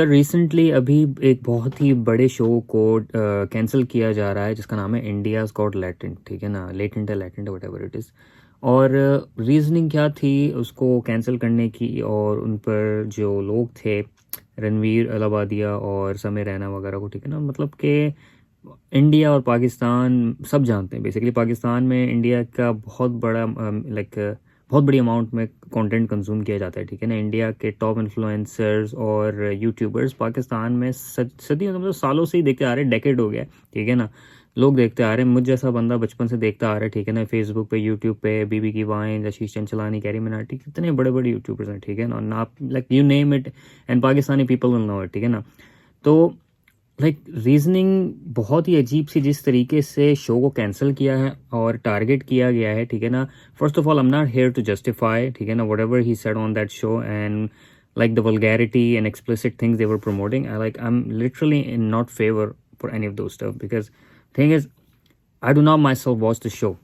Recently अभी एक बहुत ही बड़े शो को कैंसिल किया जा रहा है जिसका नाम है इंडियाज़ गॉट लेटेंट, ठीक है ना, लेटेंट है latent what ever it is. और रीजनिंग क्या थी उसको कैंसिल करने की, और उन पर जो लोग थे रणवीर अलाहाबादिया और समीर रैना वगैरह को, ठीक है ना, मतलब कि इंडिया और पाकिस्तान सब जानते हैं बेसिकली पाकिस्तान में इंडिया का बहुत बड़ा बहुत बड़ी अमाउंट में कंटेंट कंज्यूम किया जाता है, ठीक है ना। इंडिया के टॉप इन्फ्लुएंसर्स और यूट्यूबर्स पाकिस्तान में सदियों मतलब सालों से ही देखते आ रहे हैं, डेकेड हो गया, ठीक है ना। लोग देखते आ रहे हैं, मुझ जैसा बंदा बचपन से देखता आ रहा है, ठीक है ना। फेसबुक पे, यूट्यूब पे बीबी की वाइन, आशीष चंचलानी, कैरी मिनाटी, कितने बड़े बड़े यूट्यूबर्स हैं, ठीक है ना। ना like you name it and Pakistani people will know it, ठीक है ना। तो रीजनिंग बहुत ही अजीब सी जिस तरीके से शो को कैंसिल किया है और टारगेट किया गया है, ठीक है ना। First of all I am not here to justify, ठीक है ना, whatever he said on that show and like the vulgarity and explicit things they were promoting. I'm literally in not favor for any of those stuff, because thing is I do not myself watch the show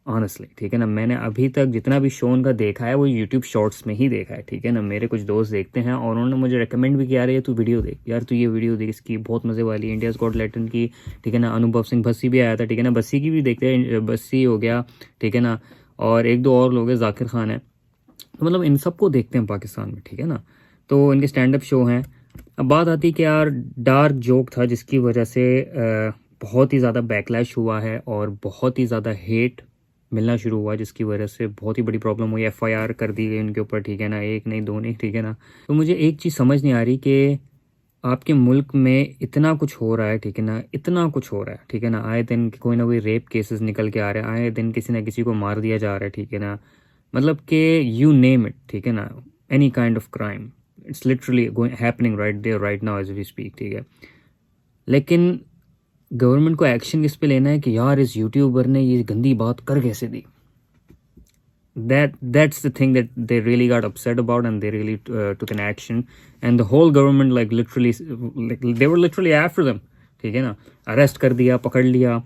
honestly, ठीक है ना। मैंने अभी तक जितना भी show उनका देखा है वो यूट्यूब शॉर्ट्स में ही देखा है, ठीक है ना। मेरे कुछ दोस्त देखते हैं और उन्होंने मुझे रेकमेंड भी किया, रही है तू वीडियो देख यार, तू ये वीडियो देख, इसकी बहुत मज़े वाली, इंडियाज़ गॉट लेटेंट की, ठीक है ना। अनुभव सिंह बस्सी भी आया था, ठीक है ना, बस्सी की भी देखते हैं, बस्सी हो गया, ठीक है ना, और एक दो और लोग हैं, जाकिर खान है, तो मतलब इन सबको देखते हैं पाकिस्तान में, ठीक है ना। तो इनके स्टैंड अप शो हैं। अब बात आती है कि यार डार्क जोक था जिसकी वजह से बहुत ही ज़्यादा बैकलैश हुआ है और बहुत ही ज़्यादा हेट मिलना शुरू हुआ, जिसकी वजह से बहुत ही बड़ी प्रॉब्लम हुई, एफआईआर कर दी गई उनके ऊपर, ठीक है ना, एक नहीं दो नहीं, ठीक है ना। तो मुझे एक चीज़ समझ नहीं आ रही कि आपके मुल्क में इतना कुछ हो रहा है, ठीक है ना, इतना कुछ हो रहा है, ठीक है ना। आए दिन कोई ना कोई रेप केसेस निकल के आ रहे हैं, आए दिन किसी ना किसी को मार दिया जा रहा है, ठीक है ना। मतलब कि यू नेम इट, ठीक है ना, any kind of crime, it's literally happening right there right now as we speak, ठीक है। लेकिन गवर्नमेंट को एक्शन किस पे लेना है कि यार इस यूट्यूबर ने ये गंदी बात कर कैसे दी। That's the thing that they really got upset about, and they really took an action, and the whole government literally they were literally after them, ठीक है ना। अरेस्ट कर दिया, पकड़ लिया,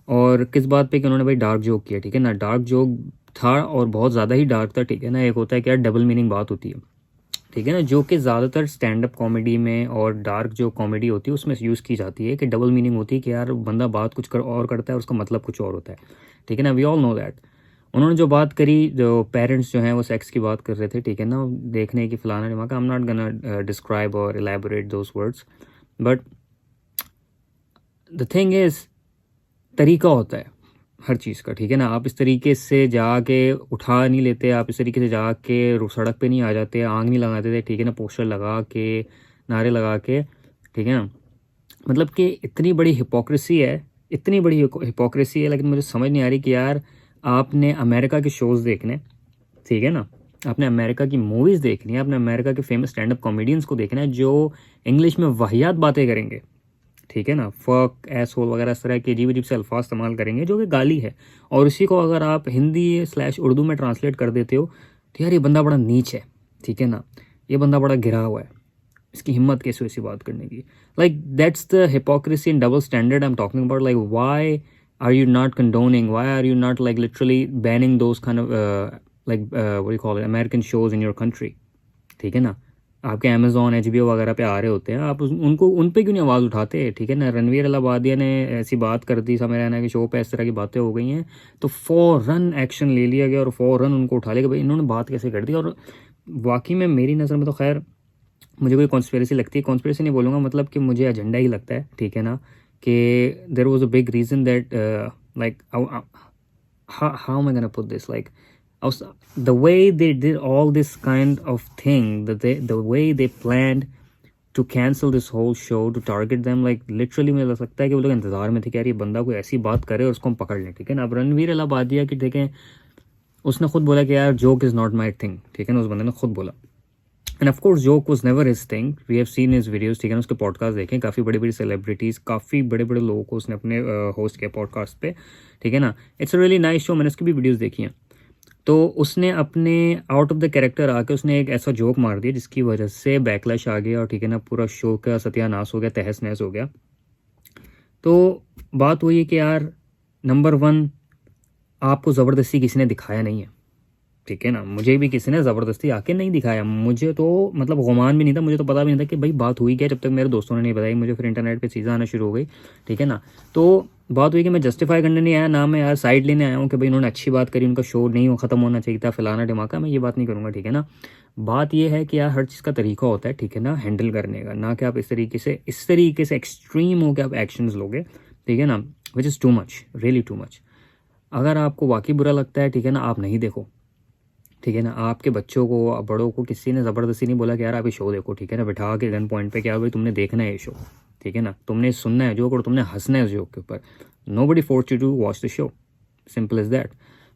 और किस बात पे कि उन्होंने भाई डार्क जोक किया, ठीक है ना। डार्क जोक था और बहुत ज़्यादा ही डार्क था, ठीक है ना। एक होता है कि यार डबल मीनिंग बात होती है, ठीक है ना, जो कि ज़्यादातर स्टैंड अप कॉमेडी में और डार्क जो कॉमेडी होती है उसमें यूज़ की जाती है, कि डबल मीनिंग होती है कि यार बंदा बात कुछ और करता है, उसका मतलब कुछ और होता है, ठीक है ना। We all know that. उन्होंने जो बात करी, जो पेरेंट्स जो हैं वो सेक्स की बात कर रहे थे, ठीक है ना, देखने की फलाना दिमाग, I am not gonna describe और elaborate those words, but the thing is तरीका होता है हर चीज़ का, ठीक है ना। आप इस तरीके से जाके उठा नहीं लेते, आप इस तरीके से जाके सड़क पे नहीं आ जाते, आग नहीं लगाते थे, ठीक है ना, पोस्टर लगा के, नारे लगा के, ठीक है ना। मतलब कि इतनी बड़ी हिपोक्रेसी है, इतनी बड़ी हिपोक्रेसी है, लेकिन मुझे समझ नहीं आ रही कि यार आपने अमेरिका के शोज़ देखने, ठीक है ना, आपने अमेरिका की मूवीज़ देखनी है, आपने अमेरिका के फेमस स्टैंड अप कॉमेडियंस को देखना है जो इंग्लिश में वाहियात बातें करेंगे, ठीक है ना, फक, एसहोल वगैरह इस तरह के अजीब अजीब से अल्फाज इस्तेमाल करेंगे जो कि गाली है, और उसी को अगर आप हिंदी / उर्दू में ट्रांसलेट कर देते हो तो यार ये बंदा बड़ा नीच है, ठीक है ना, ये बंदा बड़ा गिरा हुआ है, इसकी हिम्मत कैसे ऐसी बात करने की। Like that's the hypocrisy and double standard I am talking about. Like why are you not condoning, why are you not like literally banning those kind of what do you call it, American shows in your country, ठीक है ना। आपके Amazon HBO वगैरह पे आ रहे होते हैं, आप उनको उन पे क्यों नहीं आवाज़ उठाते, ठीक है ना। रणवीर अलाहाबादिया ने ऐसी बात कर दी समय रहना के शो पे, इस तरह की बातें हो गई हैं, तो फ़ौरन एक्शन ले लिया गया और फ़ौरन उनको उठा लिया कि भाई इन्होंने बात कैसे कर दी। और वाकई में मेरी नज़र में तो खैर मुझे कोई कॉन्स्पिरेसी लगती है, कॉन्स्पिरेसी नहीं बोलूँगा, मतलब कि मुझे एजेंडा ही लगता है, ठीक है ना, कि there was a big reason that like how am I gonna put this, like the way they did all this kind of thing, that the way they planned to cancel this whole show to target them, like literally मुझे लग सकता है कि वो लोग इंतज़ार में थे कि यार ये बंदा कोई ऐसी बात करे और उसको हम पकड़ लें, ठीक है ना। अब रणवीर अलाहाबादिया की देखें, उसने खुद बोला कि यार joke is not my thing, ठीक है ना, उस बंदे ने खुद बोला। And of course joke was never his thing, we have seen his videos, ठीक है ना, उसके पॉडकास्ट देखें, काफ़ी बड़ी बड़ी सेलिब्रिटीज़, काफ़ी बड़े बड़े लोगों को उसने अपने होस्ट किया पॉडकास्ट पे, ठीक है ना। It's a really nice show, मैंने उसकी भी वीडियोस देखी हैं। तो उसने अपने आउट ऑफ द कैरेक्टर आके उसने एक ऐसा जोक मार दिया जिसकी वजह से बैकलैश आ गया, और ठीक है ना, पूरा शो का सत्यानाश हो गया, तहस नहस हो गया। तो बात वही है कि यार नंबर 1, आपको ज़बरदस्ती किसी ने दिखाया नहीं है, ठीक है ना। मुझे भी किसी ने ज़बरदस्ती आके नहीं दिखाया, मुझे तो मतलब गुमान भी नहीं था, मुझे तो पता भी नहीं था कि भाई बात हुई क्या, जब तक मेरे दोस्तों ने नहीं बताई मुझे। फिर इंटरनेट पे चीज़ें आना शुरू हो गई, ठीक है ना। तो बात हुई कि मैं जस्टिफाई करने नहीं आया ना, मैं यार साइड लेने आया हूँ कि भाई उन्होंने अच्छी बात करी, उनका शो नहीं ख़त्म होना चाहिए था, फलाना ढिमाका, मैं ये बात नहीं करूँगा, ठीक है ना। बात ये है कि यार हर चीज़ का तरीका होता है, ठीक है ना, हैंडल करने का, ना कि आप इस तरीके से एक्सट्रीम हो के आप एक्शंस लोगे, ठीक है ना, which is too much, really too much. अगर आपको वाकई बुरा लगता है, ठीक है ना, आप नहीं देखो, ठीक है ना। आपके बच्चों को, बड़ों को किसी ने ज़बरदस्ती नहीं बोला कि यार आप ये शो देखो, ठीक है ना, बिठा के गन पॉइंट पे, क्या भाई तुमने देखना है ये शो, ठीक है ना, तुमने सुनना है जोक और तुमने हंसना है उस जोक के ऊपर। Nobody force you to watch the show, simple is that,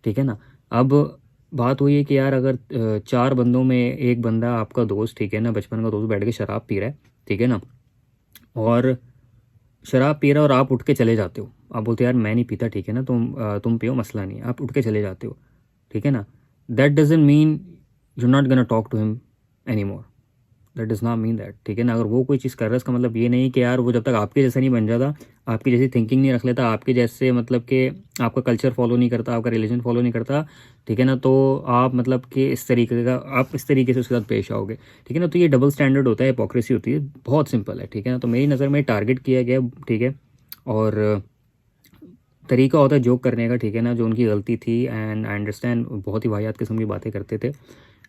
ठीक है ना। अब बात हुई है कि यार अगर 4 बंदों में एक बंदा आपका दोस्त, ठीक है ना, बचपन का दोस्त, बैठ के शराब पी रहा है, ठीक है ना, और शराब पी रहा है और आप उठ के चले जाते हो, आप बोलते हो यार मैं नहीं पीता, ठीक है ना, तुम पियो, मसला नहीं है, आप उठ के चले जाते हो, ठीक है ना। That doesn't mean you not gonna talk to him any more, that does not mean that, ठीक है ना। अगर वो कोई चीज़ कर रहा है, इसका मतलब ये नहीं कि यार वो जब तक आपके जैसा नहीं बन जाता, आपकी जैसी थिंकिंग नहीं रख लेता, आपके जैसे मतलब कि आपका कल्चर फॉलो नहीं करता, आपका रिलीजन फॉलो नहीं करता, ठीक है ना, तो आप मतलब कि इस तरीके का, आप इस तरीके से उसके साथ पेश आओगे, ठीक है ना। तो ये डबल स्टैंडर्ड होता है, हिपोक्रेसी होती है, बहुत सिंपल है, ठीक है ना। तो मेरी नज़र में टारगेट किया गया, ठीक है, और तरीका होता है जोक करने का, ठीक है ना, जो उनकी गलती थी। एंड आई अंडरस्टैंड, बहुत ही वाहियात किस्म की बातें करते थे,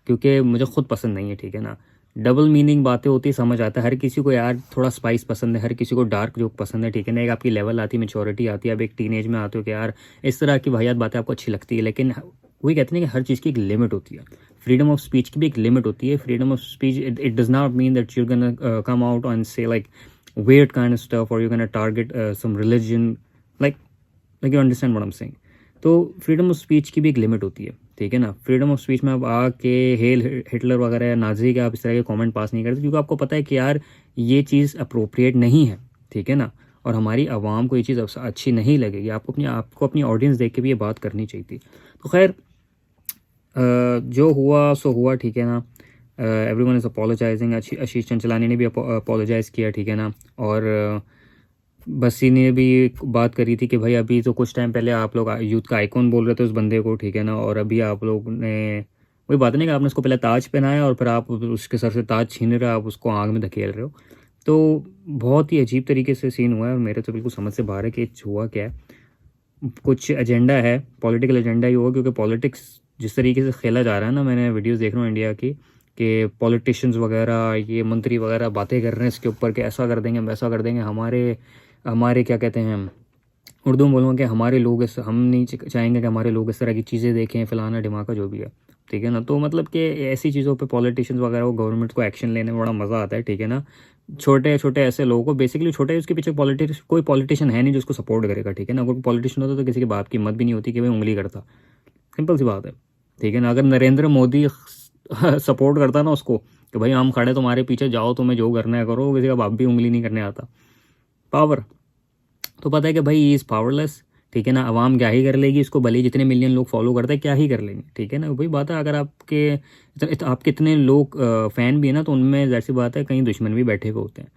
क्योंकि मुझे खुद पसंद नहीं है, ठीक है ना। डबल मीनिंग बातें होती, समझ आता है हर किसी को यार, थोड़ा स्पाइस पसंद है, हर किसी को डार्क जोक पसंद है, ठीक है ना। एक आपकी लेवल आती है, मेच्योरिटी आती है, अब एक टीनेज में आते हो कि यार इस तरह की वाहियात बातें आपको अच्छी लगती है, लेकिन वही कहते हैं कि हर चीज़ की एक लिमिट होती है, फ्रीडम ऑफ स्पीच की भी एक लिमिट होती है। Freedom of speech, it does not mean that you can come out and से like weird kind of stuff, or you're gonna target some religion, like you understand what I'm saying। तो freedom of speech की भी एक limit होती है, ठीक है ना। फ्रीडम ऑफ स्पीच में आप आके हेल हिटलर वगैरह या नाजी के आप इस तरह के कमेंट पास नहीं करते, क्योंकि आपको पता है कि यार ये चीज़ अप्रोप्रिएट नहीं है, ठीक है ना, और हमारी आवाम को ये चीज़ अच्छी नहीं लगेगी। आपको अपनी ऑडियंस देख के भी ये बात करनी चाहिए थी। तो खैर जो हुआ सो हुआ, ठीक है ना। एवरीवन इज़ अपोलोजाइजिंग, आशीष चंचलानी ने भी अपोलोजाइज़ किया, ठीक है ना। और बस्सी ने भी बात करी थी कि भाई अभी तो कुछ टाइम पहले आप लोग यूथ का आइकॉन बोल रहे थे उस बंदे को, ठीक है ना, और अभी आप लोग ने वही बात नहीं कि आपने उसको पहले ताज पहनाया और फिर आप उसके सर से ताज छीन रहे हो, आप उसको आग में धकेल रहे हो। तो बहुत ही अजीब तरीके से सीन हुआ है, और मेरे तो बिल्कुल समझ से बाहर है कि हुआ क्या है। कुछ एजेंडा है, पॉलिटिकल एजेंडा ही होगा, क्योंकि पॉलिटिक्स जिस तरीके से खेला जा रहा है ना, मैंने वीडियोस देख रहा हूँ इंडिया की, कि पॉलिटिशियंस वगैरह, ये मंत्री वगैरह बातें कर रहे हैं इसके ऊपर कि ऐसा कर देंगे, वैसा कर देंगे, हमारे हमारे क्या कहते हैं, उर्दू में बोलूँगा कि हमारे लोग हम नहीं चाहेंगे कि हमारे लोग इस तरह की चीज़ें देखें, फलाना ढिमाका जो भी है, ठीक है ना। तो मतलब कि ऐसी चीज़ों पे पॉलिटिशियंस वगैरह को, गवर्नमेंट को एक्शन लेने में बड़ा मज़ा आता है, ठीक है ना। छोटे छोटे ऐसे लोगों को, बेसिकली छोटे, उसके पीछे कोई पॉलिटिशियन है नहीं जो उसको सपोर्ट करेगा, ठीक है ना। अगर पॉलिटिशियन होता तो किसी के बाप की हिम्मत भी नहीं होती कि भाई उंगली करता, सिंपल सी बात है, ठीक है ना। अगर नरेंद्र मोदी सपोर्ट करता ना उसको कि भाई हम खड़े तुम्हारे पीछे, जाओ तुम्हें जो करना है करो, किसी का बाप भी उंगली नहीं करने आता, पावर। तो पता है कि भाई ही इज़ पावरलेस, ठीक है ना। आवाम क्या ही कर लेगी इसको, भले ही जितने मिलियन लोग फॉलो करते हैं, क्या ही कर लेंगे, ठीक है ना। वही बात है, अगर आपके इतने लोग फ़ैन भी है ना, तो उनमें ज़ाहिर सी बात है कहीं दुश्मन भी बैठे हुए होते हैं।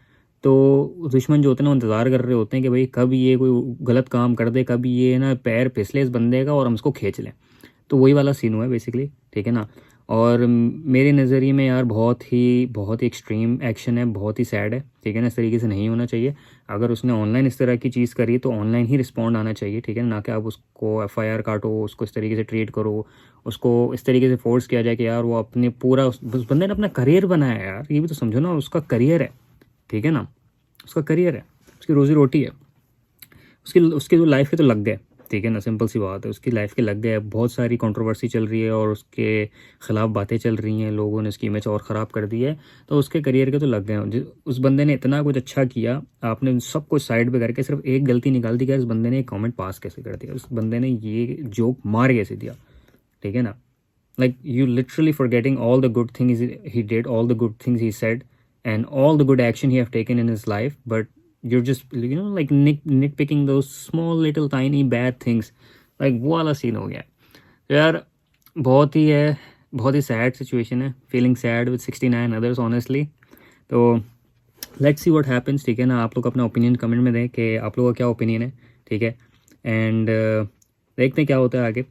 तो दुश्मन जो होते हैं वो इंतज़ार कर रहे होते हैं कि भाई कब ये कोई गलत काम कर दे, कब ये ना पैर फिसले इस बंदे का और हम उसको खींच लें। तो वही वाला सीन हुआ है बेसिकली, ठीक है ना। और मेरे नज़रिए में यार बहुत ही एक्सट्रीम एक्शन है, बहुत ही सैड है, ठीक है ना। इस तरीके से नहीं होना चाहिए। अगर उसने ऑनलाइन इस तरह की चीज़ करी तो ऑनलाइन ही रिस्पॉन्ड आना चाहिए, ठीक है ना कि आप उसको FIR काटो, उसको इस तरीके से ट्रीट करो, उसको इस तरीके से फोर्स किया जाए कि यार वो अपने पूरा, उस बंदे ने अपना करियर बनाया है यार, ये भी तो समझो ना, उसका करियर है, ठीक है ना, उसका करियर है, उसकी रोज़ी रोटी है, उसकी जो लाइफ के तो लग गए, ठीक है ना, सिंपल सी बात है, उसकी लाइफ के लग गए। बहुत सारी कंट्रोवर्सी चल रही है और उसके ख़िलाफ़ बातें चल रही हैं, लोगों ने उसकी इमेज और ख़राब कर दी है, तो उसके करियर के तो लग गए। उस बंदे ने इतना कुछ अच्छा किया, आपने सब कुछ साइड पे करके सिर्फ एक गलती निकाल दी कि इस बंदे ने एक कमेंट पास कैसे कर दिया, उस बंदे ने ये जोक मार कैसे दिया, ठीक है ना। Like you literally forgetting all the good things he did, all the good things he said, and all the good action he have taken in his life, but you're just like nitpicking those small little tiny bad things, like वो वाला scene हो गया। तो यार बहुत ही sad situation है, feeling sad with 69 others honestly. तो let's see what happens, ठीक है ना। आप लोग अपना ओपिनियन कमेंट में दें कि आप लोगों का क्या ओपिनियन है, ठीक है। एंड देखते हैं क्या होता है आगे।